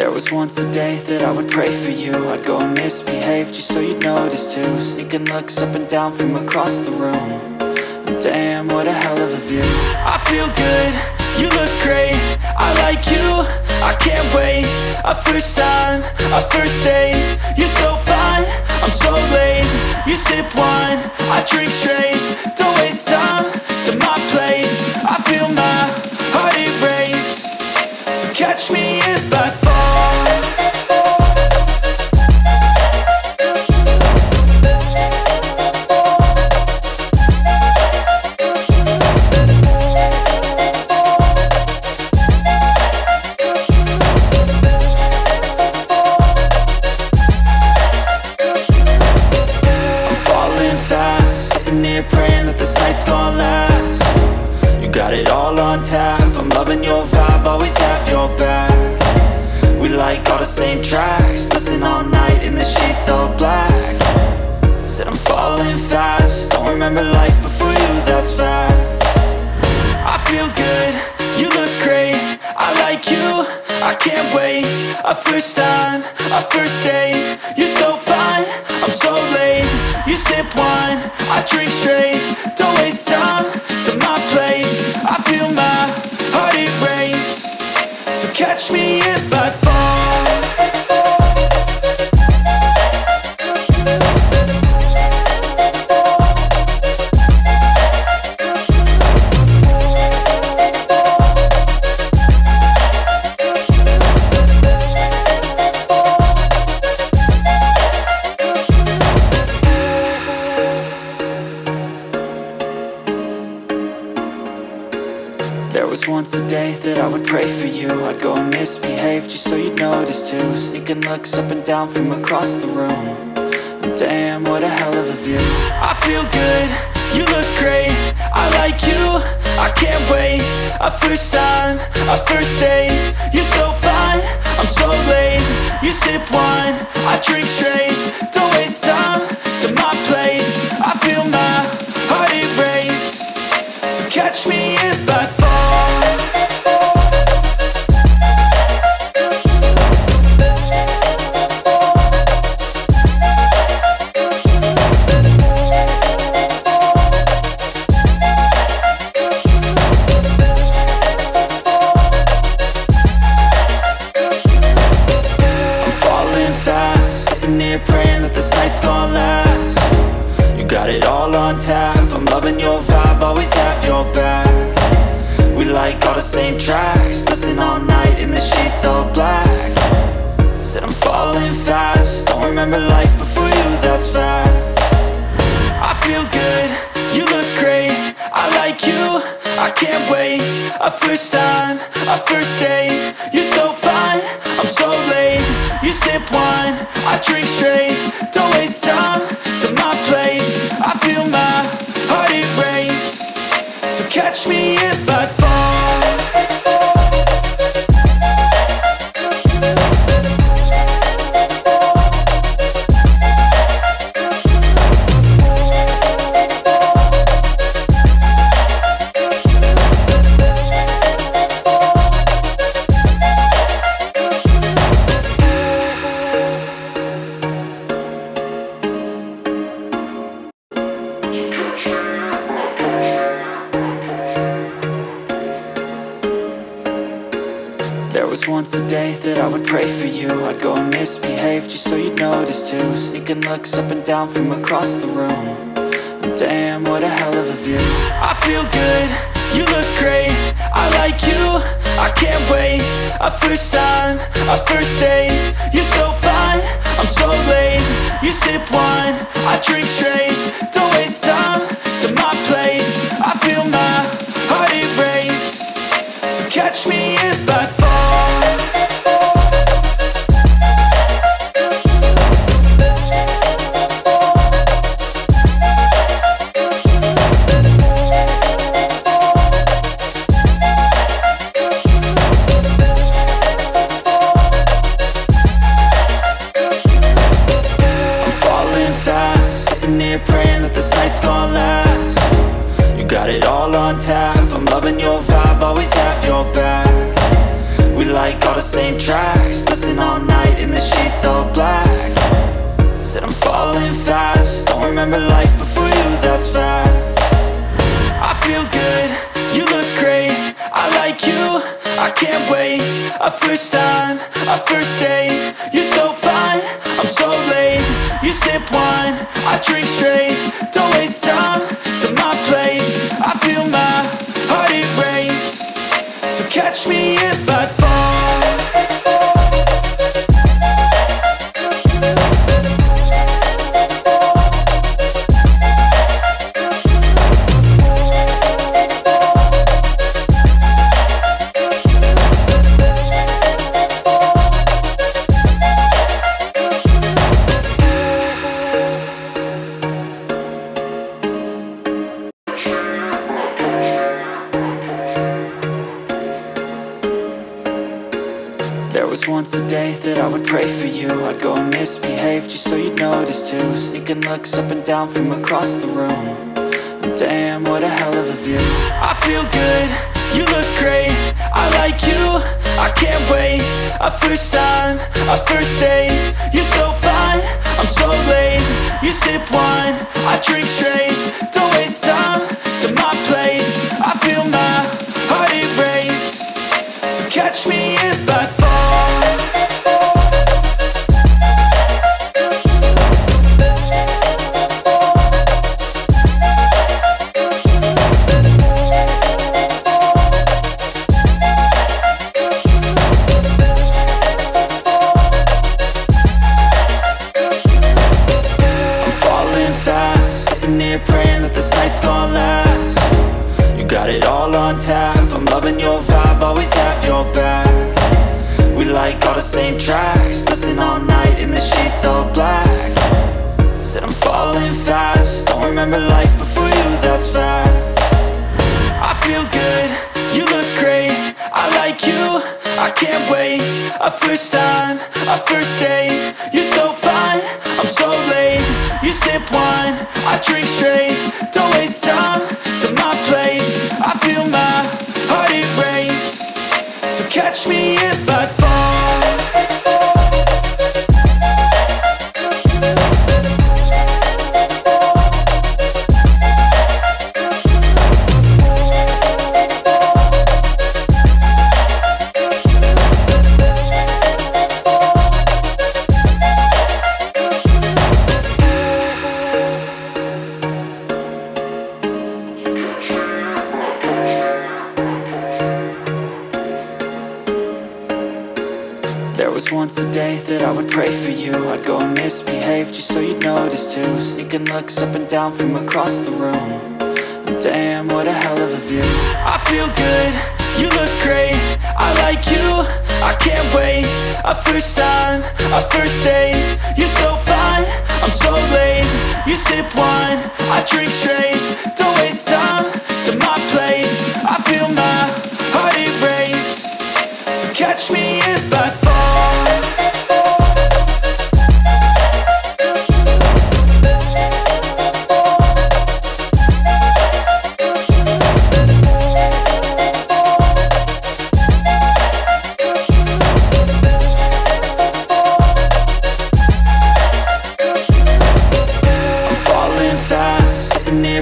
There was once a day that I would pray for you. I'd go and misbehave just so you'd notice too. Sneaking looks up and down from across the room. And damn, what a hell of a view. I feel good, you look great, I like you, I can't wait. A first time, a first date. You're so fine, I'm so late. You sip wine, I drink straight. Don't waste time to my place. I feel my heart erase. So catch me if I fall. Praying that this night's gonna last. You got it all on tap, I'm loving your vibe, always have your back. We like all the same tracks, listen all night in the sheets all black. Said I'm falling fast, don't remember life before you, that's fact. I feel good, you look great, I like you, I can't wait. A first time, a first date. You're so fine, I'm so late. You sip wine, I drink straight. Don't waste time to my place. I feel my heart erase. So catch me if I fall. There was once a day that I would pray for you. I'd go and misbehave just so you'd notice too. Sneaking looks up and down from across the room. And damn, what a hell of a view. I feel good, you look great, I like you, I can't wait. A first time, a first date. You're so fine, I'm so late. You sip wine, I drink straight. Don't waste time to my place. I feel my heart erase. So catch me if I fall. Praying that this night's gonna last. You got it all on tap, I'm loving your vibe, always have your back. We like all the same tracks, listen all night in the sheets all black. Said I'm falling fast, don't remember life before you, that's fact. I feel good, you look great, I like you, I can't wait. A first time, a first date. You're so fine, I'm so late. You sip wine, I drink straight. Don't waste time to my place. I feel my heart erase. So catch me if I fall. There was once a day that I would pray for you. I'd go and misbehave just so you'd notice too. Sneaking looks up and down from across the room. And damn, what a hell of a view. I feel good, you look great, I like you, I can't wait. A first time, a first date. You're so fine, I'm so late. You sip wine, I drink straight. Don't waste time to my place. I feel my heart erase. So catch me if I fall. Praying that this night's gonna last. You got it all on tap, I'm loving your vibe, always have your back. We like all the same tracks, listen night in the sheets all black. Said I'm falling fast, don't remember life before you, that's fact. I feel good, you look great, I like you, I can't wait. A first time, a first date, you're so fine, I'm so late. You sip wine, I drink straight, don't waste time to my place. I feel my heart erase, so catch me if I fall. There was once a day that I would pray for you. I'd go and misbehave just so you'd notice too. Sneaking looks up and down from across the room. And damn, what a hell of a view. I feel good, you look great, I like you, I can't wait. A first time, a first date, you're so fine, I'm so late. You sip wine, I drink straight, don't waste time to my place. I feel my heart erase, so catch me if I fall. Praying that this night's gonna last. You got it all on tap, I'm loving your vibe, always have your back. We like all the same tracks, listen all night in the sheets all black. Said I'm falling fast, don't remember life before you, that's fact. I feel good, you look great, I like you, I can't wait. A first time, a first date, you're so fine, I'm so late. You sip wine, I drink straight, don't waste time to my place. I feel my heart erase, so catch me if I fall. There was once a day that I would pray for you. I'd go and misbehave just so you'd notice too. Sneaking looks up and down from across the room. And damn, what a hell of a view. I feel good, you look great, I like you, I can't wait. A first time, a first date, you're so fine, I'm so late. You sip wine, I drink straight, don't waste time to my place. I feel my heart erase, so catch me if I fall.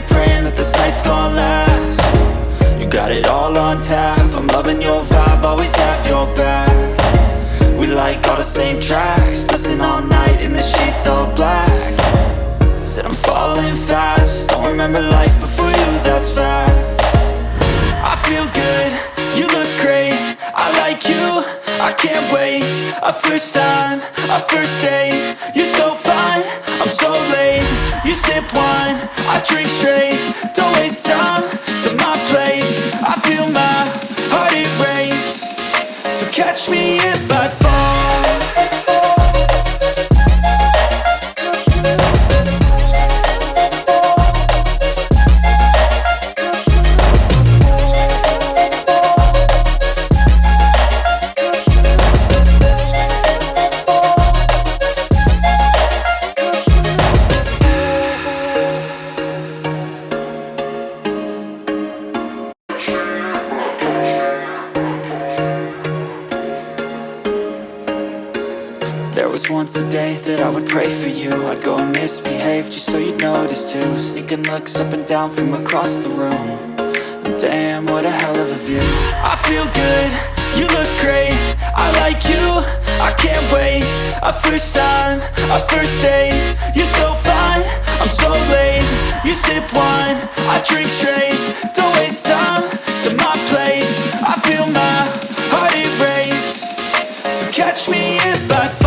Praying that this night's gonna last. You got it all on tap, I'm loving your vibe, always have your back. We like all the same tracks, listen all night in the sheets all black. Said I'm falling fast, don't remember life before you, that's fact. I feel good, you look great, I like you, I can't wait. A first time, a first date, you're so fine, I'm so late. You sip wine, I drink straight, don't waste time to my place. I feel my heart erase, so catch me if I fall. There was once a day that I would pray for you. I'd go and misbehave just so you'd notice too. Sneaking looks up and down from across the room. And damn, what a hell of a view. I feel good, you look great, I like you, I can't wait. A first time, a first date. You're so fine, I'm so late. You sip wine, I drink straight. Don't waste time to my place. I feel my heart erase. So catch me if I fall.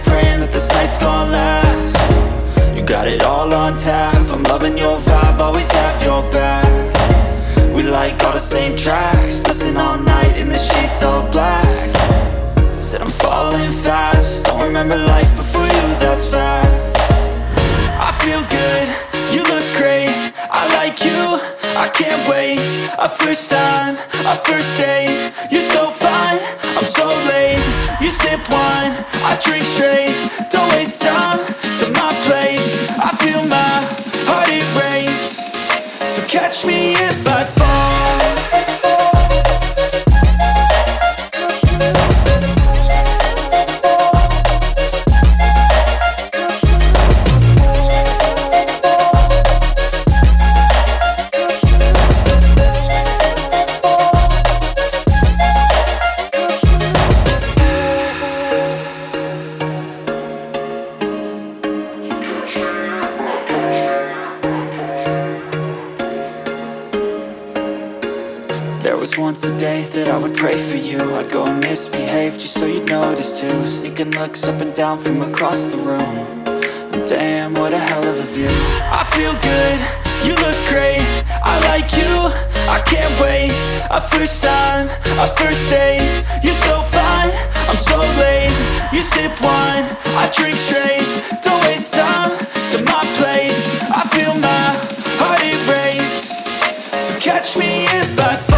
Praying that this night's gonna last. You got it all on tap, I'm loving your vibe, always have your back. We like all the same tracks, listen all night in the sheets all black. Said I'm falling fast, don't remember life before you, that's fact. I feel good, you look great, I like you, I can't wait. A first time, a first date. You're so fine, I'm so late. You sip wine, I drink straight. Don't waste time to my place. I feel my heart erase. So catch me if I fall. There was once a day that I would pray for you. I'd go and misbehave just so you'd notice too. Sneaking looks up and down from across the room. And damn, what a hell of a view. I feel good, you look great, I like you, I can't wait. A first time, a first date. You're so fine, I'm so late. You sip wine, I drink straight. Don't waste time to my place. I feel my heart erase. So catch me if I fall.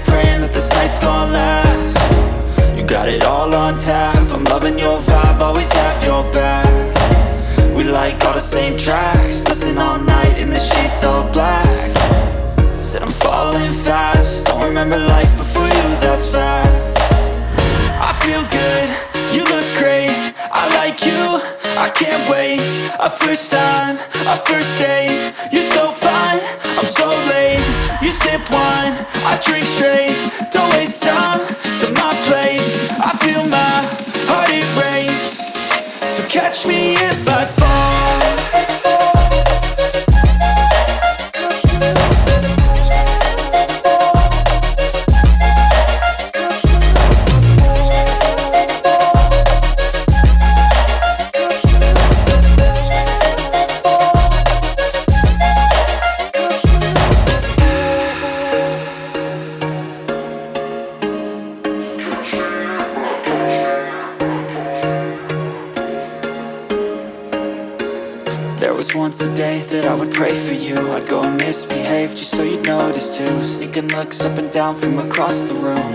Praying that this night's gonna last. You got it all on tap, I'm loving your vibe, always have your back. We like all the same tracks, listen all night in the sheets all black. Said I'm falling fast, don't remember life before you, that's fact. I feel good, you look great, I like you, I can't wait. A first time, a first date. You're so fine, I'm so late. You sip wine, I drink straight. Don't waste time to my place. I feel my heart erase. So catch me if I fall. There was once a day that I would pray for you. I'd go and misbehave just so you'd notice too. Sneaking looks up and down from across the room.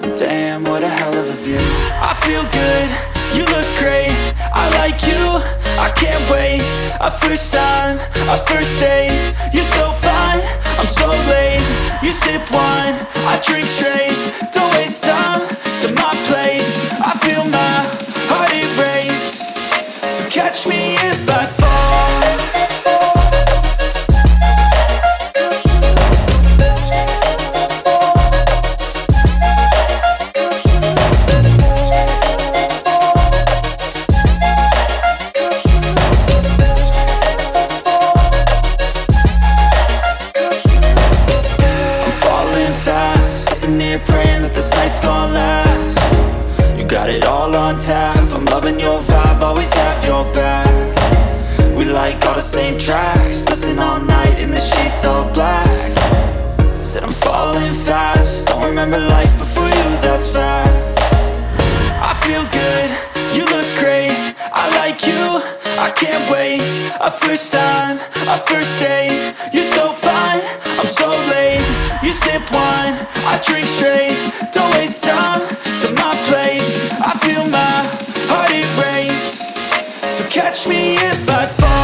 And damn, what a hell of a view. I feel good, you look great, I like you, I can't wait. A first time, a first date. You're so fine, I'm so late. You sip wine, I drink straight. Don't waste time to my place. I feel my heart erase. So catch me if I fall. Praying that this night's gonna last. You got it all on tap, I'm loving your vibe, always have your back. We like all the same tracks, listen all night in the sheets all black. Said I'm falling fast, don't remember life before you, that's fact. I feel good, you look great, I like you, I can't wait. A first time, a first date, you're so fine, I'm so late. You sip wine, I drink straight, don't waste time to my place. I feel my heart erase, so catch me if I fall.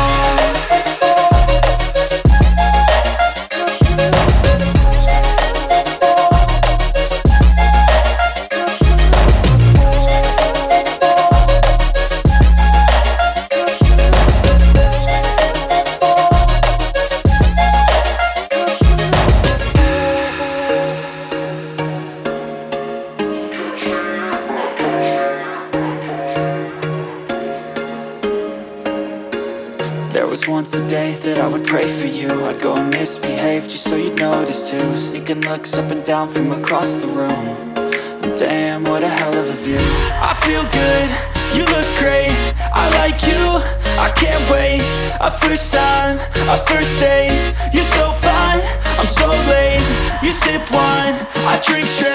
There was once a day that I would pray for you. I'd go and misbehave just so you'd notice too. Sneaking looks up and down from across the room. And damn, what a hell of a view. I feel good, you look great, I like you, I can't wait. A first time, a first date, you're so fine, I'm so late. You sip wine, I drink straight,